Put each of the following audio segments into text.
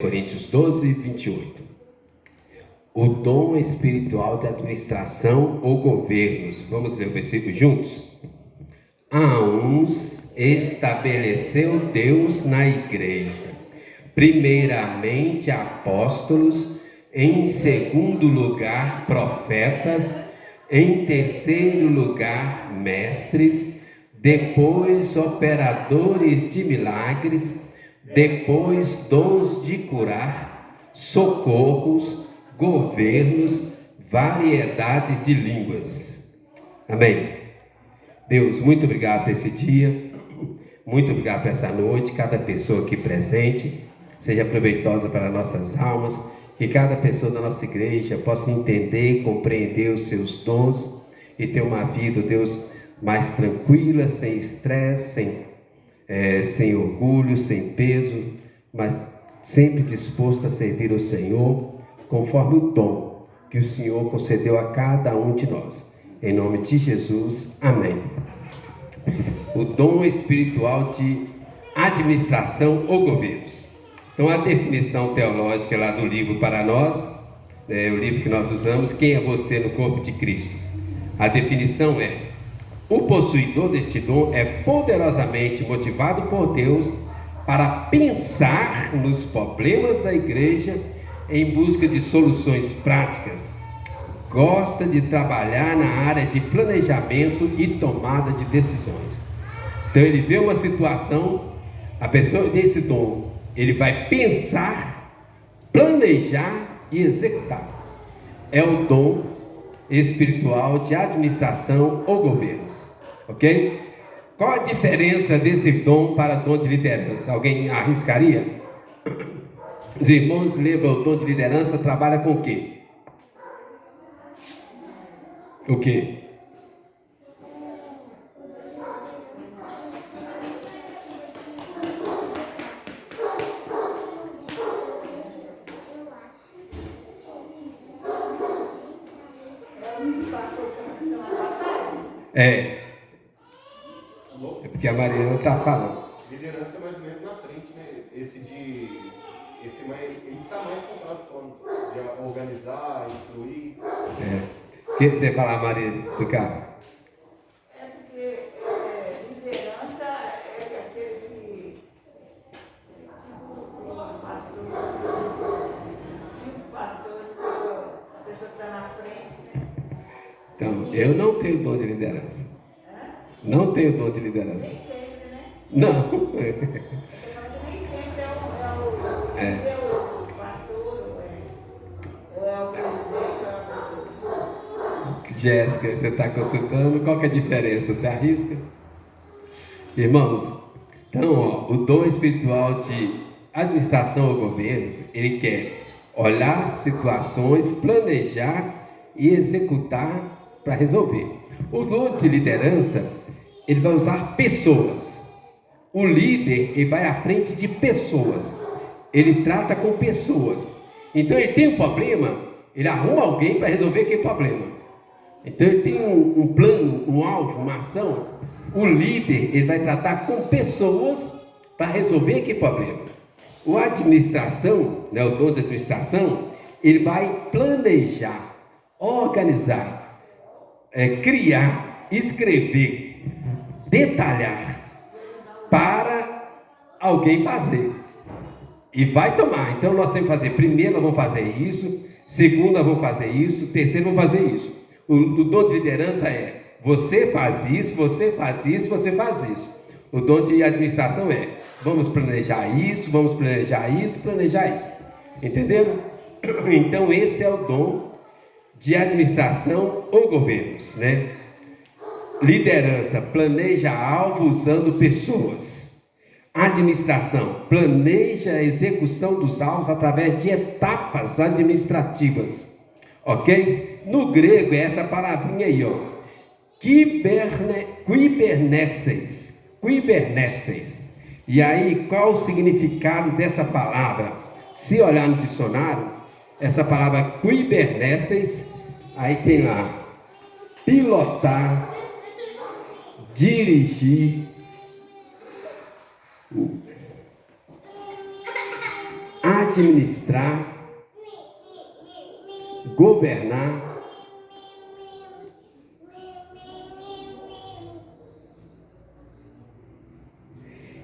Coríntios 12, 28. O dom espiritual de administração ou governos. Vamos ler o versículo juntos? A uns estabeleceu Deus na igreja, primeiramente apóstolos, em segundo lugar profetas, em terceiro lugar mestres, depois operadores de milagres, depois dons de curar, socorros, governos, variedades de línguas. Amém. Deus, muito obrigado por esse dia, muito obrigado por essa noite. Cada pessoa aqui presente seja proveitosa para nossas almas, que cada pessoa da nossa igreja possa entender, compreender os seus dons e ter uma vida, Deus, mais tranquila, sem estresse, sem orgulho, sem peso, mas sempre disposto a servir o Senhor, conforme o dom que o Senhor concedeu a cada um de nós. Em nome de Jesus, amém. O dom espiritual de administração ou governos. Então, a definição teológica lá do livro para nós, o livro que nós usamos, Quem é você no corpo de Cristo? A definição é: o possuidor deste dom é poderosamente motivado por Deus para pensar nos problemas da igreja em busca de soluções práticas. Gosta de trabalhar na área de planejamento e tomada de decisões. Então ele vê uma situação, a pessoa tem esse dom, ele vai pensar, planejar e executar. É o dom espiritual de administração ou governos, ok? Qual a diferença desse dom para dom de liderança? Alguém arriscaria? Os irmãos lembram, o dom de liderança trabalha com o quê? O quê? É porque a Mariana está falando. Liderança é mais ou menos na frente, né? Ele está mais centrado de organizar, instruir. O que você fala, Maria, do carro? É porque liderança é aquele que pastor, a pessoa que está na frente, né? Então, eu não tenho dom de liderança. Não tenho dom de liderança. Nem sempre, né? Não. Nem sempre é o pastor, ou é o presidente, ou é a pessoa. Jéssica, você está consultando, qual que é a diferença? Você arrisca? Irmãos, então, o dom espiritual de administração ou governos, ele quer olhar situações, planejar e executar para resolver. O dom de liderança, ele vai usar pessoas. O líder, ele vai à frente de pessoas. Ele trata com pessoas. Então ele tem um problema, ele arruma alguém para resolver aquele problema. Então ele tem um plano, um alvo, uma ação. O líder, ele vai tratar com pessoas para resolver aquele problema. O administração, o dom de administração, ele vai planejar, organizar, criar, escrever, detalhar para alguém fazer e vai tomar. Então nós temos que fazer, primeiro nós vamos fazer isso, segundo nós vamos fazer isso, terceiro vamos fazer isso. O dom de liderança é: você faz isso, você faz isso, você faz isso. O dom de administração é: vamos planejar isso, vamos planejar isso, planejar isso. Entenderam? Então esse é o dom de administração ou governos, né? Liderança, planeja alvo usando pessoas. Administração, planeja a execução dos alvos através de etapas administrativas. Ok? No grego é essa palavrinha aí, ó. Kyberneses. E aí, qual o significado dessa palavra? Se olhar no dicionário, essa palavra kyberneses, aí tem lá: pilotar, dirigir, administrar, governar.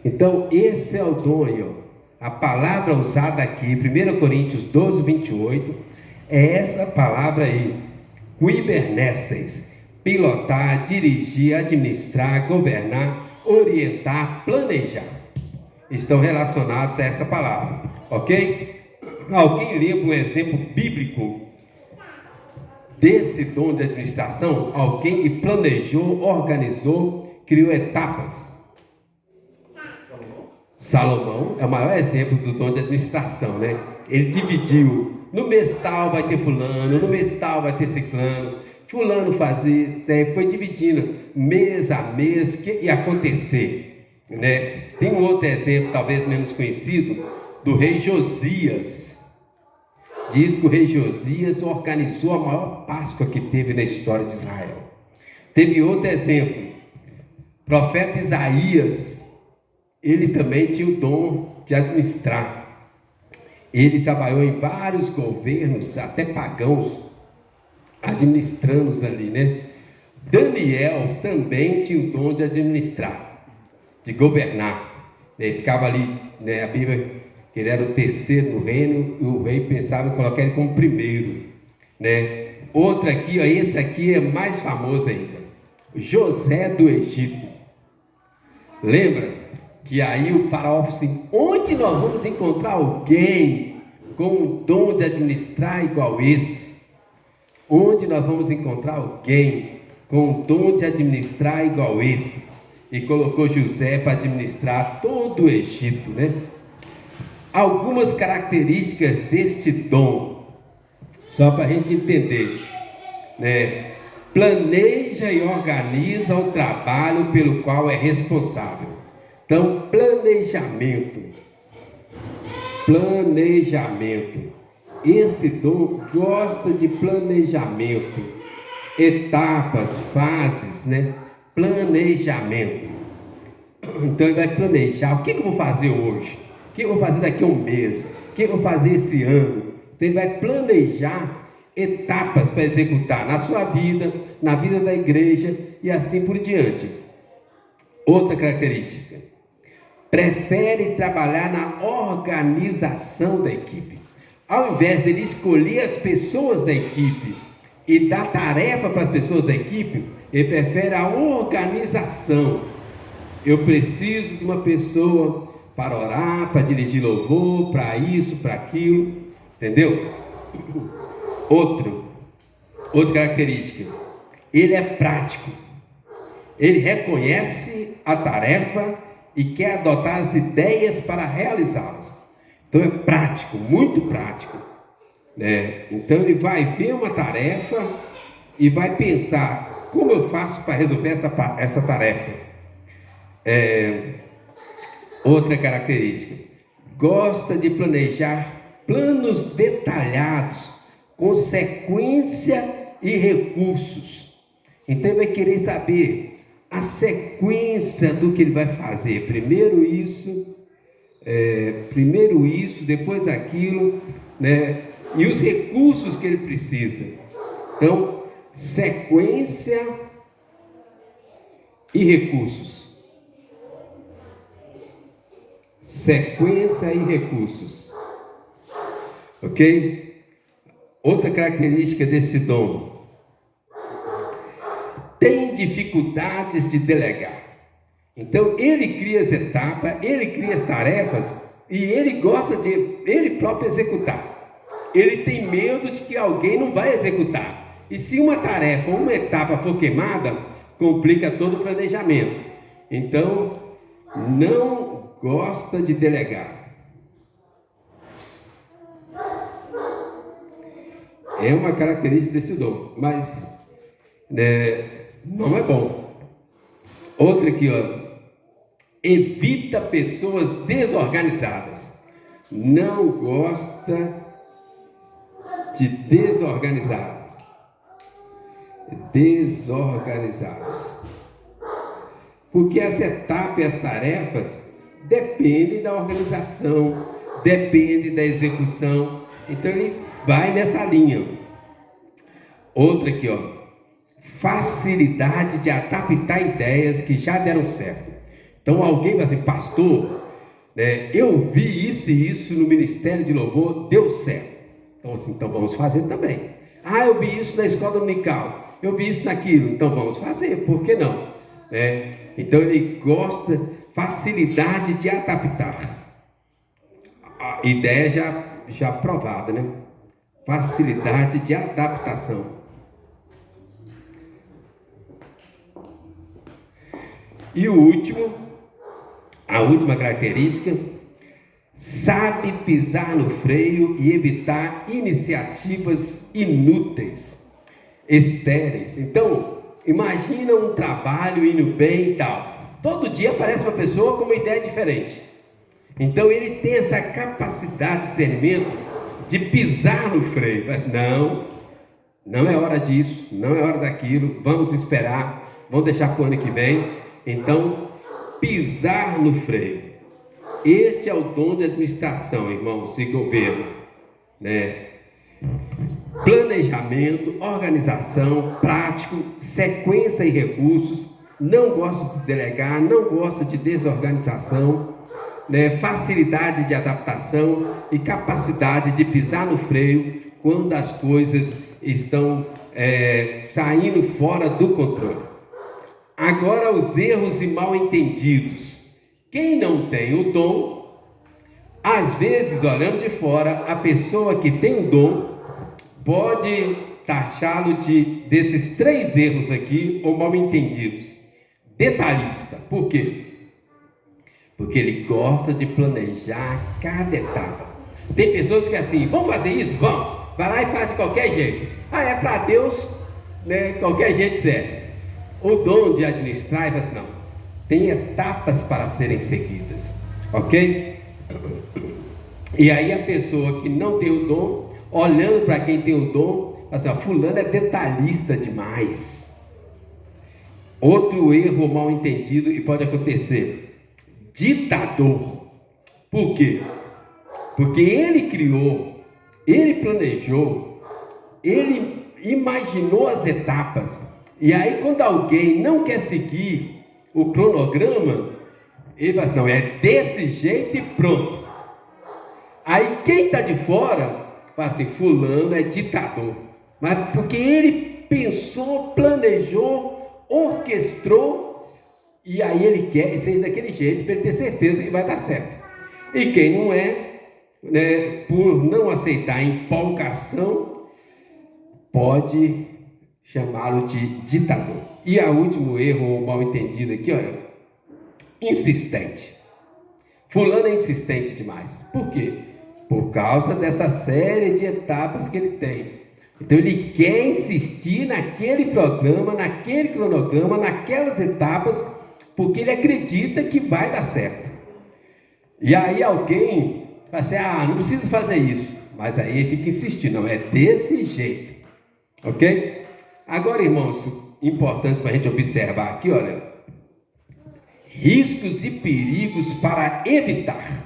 Então, esse é o dom aí, ó. A palavra usada aqui, 1 Coríntios 12, 28, é essa palavra aí. Kubernetes, pilotar, dirigir, administrar, governar, orientar, planejar. Estão relacionados a essa palavra, ok? Alguém lembra um exemplo bíblico desse dom de administração? Alguém que planejou, organizou, criou etapas. Salomão é o maior exemplo do dom de administração, né? Ele dividiu, no mês tal vai ter fulano, no mês tal vai ter ciclano, fulano fazia isso, né? Foi dividindo mês a mês o que ia acontecer, né? Tem um outro exemplo, talvez menos conhecido, do rei Josias. Diz que o rei Josias organizou a maior Páscoa que teve na história de Israel. Teve outro exemplo, profeta Isaías. Ele também tinha o dom de administrar. Ele trabalhou em vários governos, até pagãos, administrando-os ali, né? Daniel também tinha o dom de administrar, de governar. Ele ficava ali, né? A Bíblia, que ele era o terceiro no reino, e o rei pensava em colocar ele como primeiro, né? Outro aqui, ó, esse aqui é mais famoso ainda. José do Egito. Lembra? Que aí o faraó falou assim: onde nós vamos encontrar alguém com o dom de administrar igual esse? Onde nós vamos encontrar alguém com o dom de administrar igual esse? E colocou José para administrar todo o Egito, né? Algumas características deste dom, só para a gente entender, né? Planeja e organiza o trabalho pelo qual é responsável. Então, planejamento. Esse dom gosta de planejamento, etapas, fases, né? Planejamento. Então, ele vai planejar: o que eu vou fazer hoje? O que eu vou fazer daqui a um mês? O que eu vou fazer esse ano? Então, ele vai planejar etapas para executar na sua vida, na vida da igreja e assim por diante. Outra característica: prefere trabalhar na organização da equipe. Ao invés dele escolher as pessoas da equipe e dar tarefa para as pessoas da equipe, ele prefere a organização. Eu preciso de uma pessoa para orar, para dirigir louvor, para isso, para aquilo, entendeu? Outra característica: ele é prático. Ele reconhece a tarefa e quer adotar as ideias para realizá-las. Então é prático, muito prático, né? Então ele vai ver uma tarefa e vai pensar: como eu faço para resolver essa tarefa? Outra característica: gosta de planejar planos detalhados, com sequência e recursos. Então ele vai querer saber a sequência do que ele vai fazer. Primeiro isso, depois aquilo, né? E os recursos que ele precisa. Então, sequência e recursos. Sequência e recursos. Ok? Outra característica desse dom: tem dificuldades de delegar. Então ele cria as etapas, ele cria as tarefas e ele gosta de ele próprio executar. Ele tem medo de que alguém não vai executar. E se uma tarefa, uma etapa for queimada, complica todo o planejamento. Então não gosta de delegar. É uma característica desse dom, mas não é bom. Outra aqui, ó: evita pessoas desorganizadas. Não gosta de desorganizados. Porque as etapas e as tarefas dependem da organização, depende da execução. Então ele vai nessa linha. Outra aqui, ó, facilidade de adaptar ideias que já deram certo. Então alguém vai dizer, pastor, eu vi isso e isso no Ministério de Louvor, deu certo. Então assim, então vamos fazer também. Ah, eu vi isso na escola dominical, eu vi isso naquilo, então vamos fazer, por que não? Então ele gosta, facilidade de adaptar. A ideia já provada, né? Facilidade de adaptação. E o último, a última característica, sabe pisar no freio e evitar iniciativas inúteis, estéreis. Então, imagina um trabalho indo bem e tal. Todo dia aparece uma pessoa com uma ideia diferente. Então ele tem essa capacidade de discernimento de pisar no freio. Mas não é hora disso, não é hora daquilo, vamos esperar, vamos deixar para o ano que vem. Então, pisar no freio. Este é o dom de administração, irmãos, e governo, né? Planejamento, organização, prático, sequência e recursos. Não gosta de delegar, não gosta de desorganização, né? Facilidade de adaptação e capacidade de pisar no freio quando as coisas estão saindo fora do controle. Agora, os erros e mal entendidos. Quem não tem o dom, às vezes, olhando de fora, a pessoa que tem o dom pode taxá-lo desses 3 erros aqui, ou mal entendidos. Detalhista. Por quê? Porque ele gosta de planejar cada etapa. Tem pessoas que assim, vamos fazer isso? Vamos. Vai lá e faz de qualquer jeito. Ah, é para Deus, né? Qualquer jeito serve. O dom de administrar, mas não. Tem etapas para serem seguidas. Ok? E aí a pessoa que não tem o dom, olhando para quem tem o dom, assim, fulano é detalhista demais. Outro erro mal entendido e pode acontecer. Ditador. Por quê? Porque ele criou, ele planejou, ele imaginou as etapas. E aí quando alguém não quer seguir o cronograma, ele fala assim, não, é desse jeito e pronto. Aí quem está de fora fala assim, fulano é ditador. Mas porque ele pensou, planejou, orquestrou, e aí ele quer ser daquele jeito para ele ter certeza que vai dar certo. E quem não é, né, por não aceitar a empolgação, pode chamá-lo de ditador. E o último erro mal entendido aqui, olha, insistente. Fulano é insistente demais. Por quê? Por causa dessa série de etapas que ele tem. Então ele quer insistir naquele programa, naquele cronograma, naquelas etapas, porque ele acredita que vai dar certo. E aí alguém vai dizer, não precisa fazer isso. Mas aí ele fica insistindo, não, é desse jeito. Ok? Agora, irmãos, importante para a gente observar aqui, olha, riscos e perigos para evitar.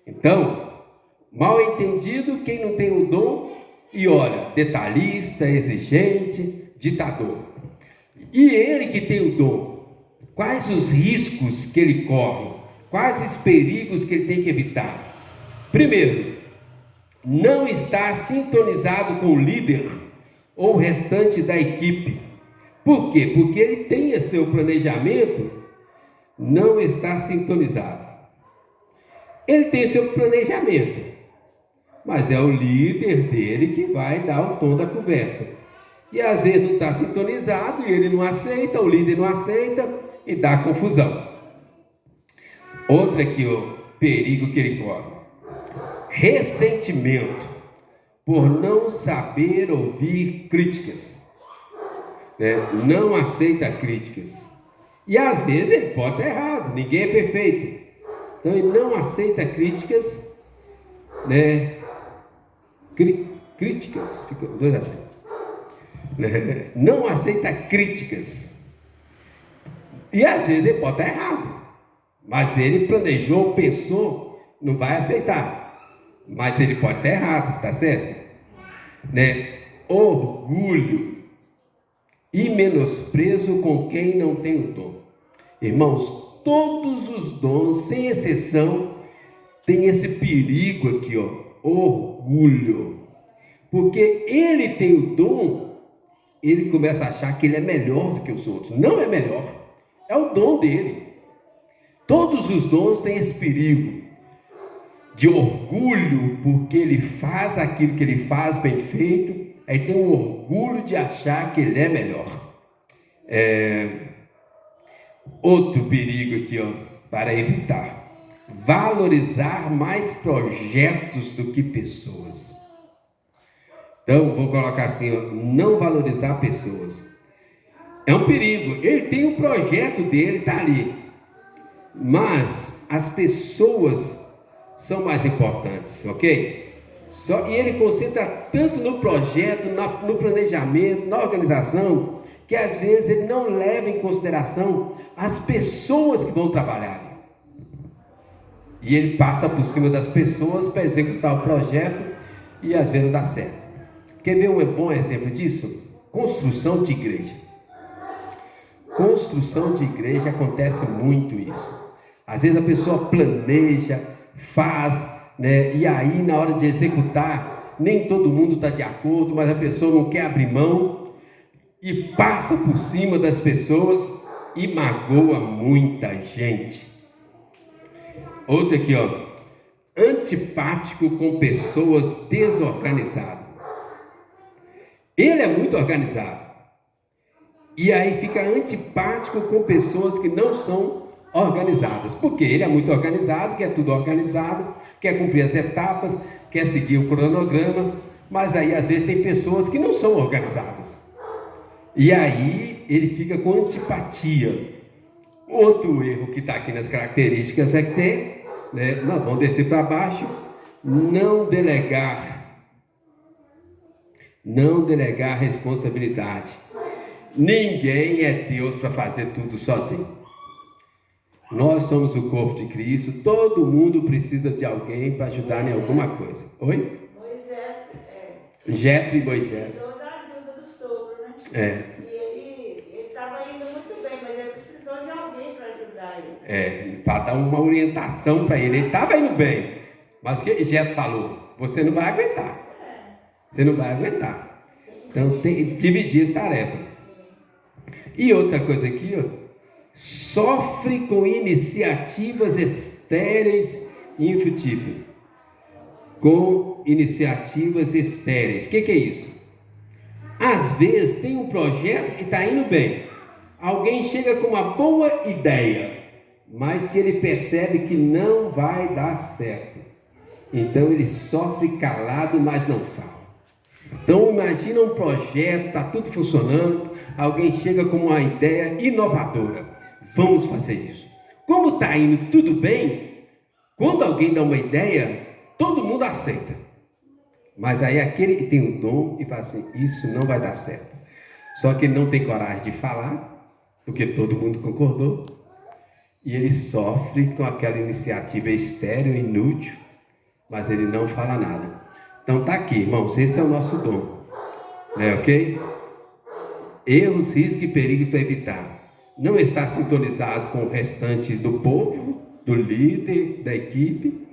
Então, mal entendido, quem não tem o dom, e olha, detalhista, exigente, ditador. E ele que tem o dom, quais os riscos que ele corre? Quais os perigos que ele tem que evitar? Primeiro, não estar sintonizado com o líder ou o restante da equipe. Por quê? Porque ele tem o seu planejamento, não está sintonizado. Ele tem o seu planejamento, mas é o líder dele que vai dar o tom da conversa. E às vezes não está sintonizado e ele não aceita, o líder não aceita e dá confusão. Outra aqui, o perigo que ele corre. Ressentimento por não saber ouvir críticas. Não aceita críticas. E às vezes ele pode estar errado, ninguém é perfeito. Então ele não aceita críticas, críticas, fica dois assim. Não aceita críticas. E às vezes ele pode estar errado, mas ele planejou, pensou, não vai aceitar. Mas ele pode estar errado, tá certo? Né? Orgulho e menosprezo com quem não tem o dom. Irmãos, todos os dons, sem exceção, tem esse perigo aqui, ó, orgulho. Porque ele tem o dom, ele começa a achar que ele é melhor do que os outros. Não é melhor, é o dom dele. Todos os dons têm esse perigo de orgulho, porque ele faz aquilo que ele faz bem feito, aí tem o orgulho de achar que ele é melhor. Outro perigo aqui, ó, para evitar: valorizar mais projetos do que pessoas. Então, vou colocar assim, ó, não valorizar pessoas. É um perigo. Ele tem um projeto dele, está ali. Mas as pessoas são mais importantes, ok? E ele concentra tanto no projeto, no planejamento, na organização, que às vezes ele não leva em consideração as pessoas que vão trabalhar. E ele passa por cima das pessoas para executar o projeto e às vezes não dá certo. Quer ver um bom exemplo disso? Construção de igreja. Construção de igreja acontece muito isso. Às vezes a pessoa planeja, faz, né? E aí na hora de executar, nem todo mundo está de acordo, mas a pessoa não quer abrir mão e passa por cima das pessoas e magoa muita gente. Outro aqui, ó, antipático com pessoas desorganizadas. Ele é muito organizado e aí fica antipático com pessoas que não são organizadas, porque ele é muito organizado, quer tudo organizado, quer cumprir as etapas, quer seguir o cronograma, mas aí às vezes tem pessoas que não são organizadas e aí ele fica com antipatia. Outro erro que está aqui nas características é que né, nós vamos descer para baixo: não delegar responsabilidade. Ninguém é Deus para fazer tudo sozinho. Nós somos o corpo de Cristo, todo mundo precisa de alguém para ajudar em alguma coisa. Oi? Moisés, Jetro e Moisés. precisou da ajuda do sogro, né? E ele estava indo muito bem, mas ele precisou de alguém para ajudar ele. Para dar uma orientação para ele. Ele estava indo bem, mas o que Jetro falou? Você não vai aguentar. Você não vai aguentar. Então tem que dividir as tarefas. E outra coisa aqui, ó, sofre com iniciativas estéreis e infrutíferas. Com iniciativas estéreis. O que é isso? Às vezes tem um projeto que está indo bem. Alguém chega com uma boa ideia, mas que ele percebe que não vai dar certo. Então ele sofre calado, mas não fala. Então imagina um projeto, está tudo funcionando, alguém chega com uma ideia inovadora: vamos fazer isso. Como está indo tudo bem, quando alguém dá uma ideia, todo mundo aceita. Mas aí aquele que tem o dom e fala assim: isso não vai dar certo. Só que ele não tem coragem de falar, porque todo mundo concordou, e ele sofre com aquela iniciativa estéril, inútil, mas ele não fala nada. Então tá aqui, irmãos, esse é o nosso dom, né, ok? Erros, riscos e perigos para evitar: não estar sintonizado com o restante do povo, do líder, da equipe;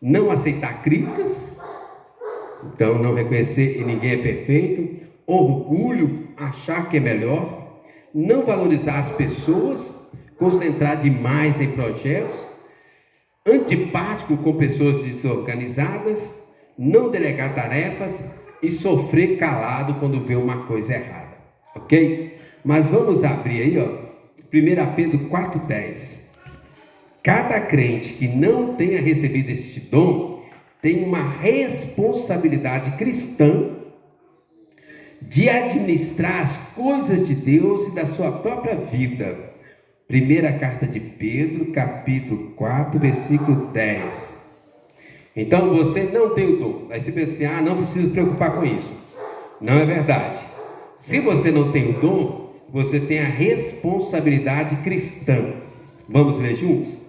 não aceitar críticas, então não reconhecer que ninguém é perfeito; orgulho, achar que é melhor; não valorizar as pessoas, concentrar demais em projetos; antipático com pessoas desorganizadas; não delegar tarefas e sofrer calado quando vê uma coisa errada, ok? Mas vamos abrir aí, ó, 1 Pedro 4,10. Cada crente que não tenha recebido este dom tem uma responsabilidade cristã de administrar as coisas de Deus e da sua própria vida. Primeira carta de Pedro, capítulo 4, versículo 10. Então você não tem o dom. Aí você pensa assim: não preciso se preocupar com isso. Não é verdade. Se você não tem o dom, você tem a responsabilidade cristã. Vamos ler juntos?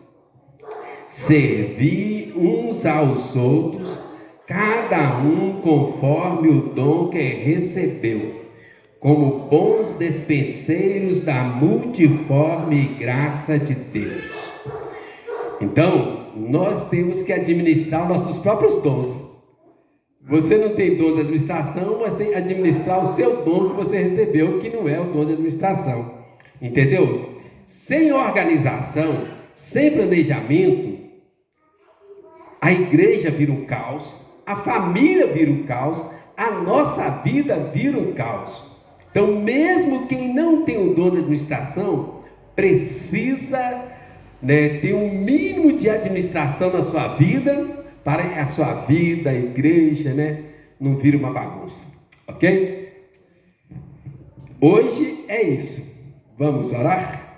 servir uns aos outros, cada um conforme o dom que recebeu, como bons despenseiros da multiforme graça de Deus. Então, nós temos que administrar nossos próprios dons. Você não tem dom de administração, mas tem que administrar o seu dom que você recebeu, que não é o dom de administração. Entendeu? Sem organização, sem planejamento, a igreja vira um caos, a família vira um caos, a nossa vida vira um caos. Então, mesmo quem não tem o dom de administração, precisa, ter um mínimo de administração na sua vida, para a sua vida, a igreja, não vira uma bagunça, ok? Hoje é isso. Vamos orar,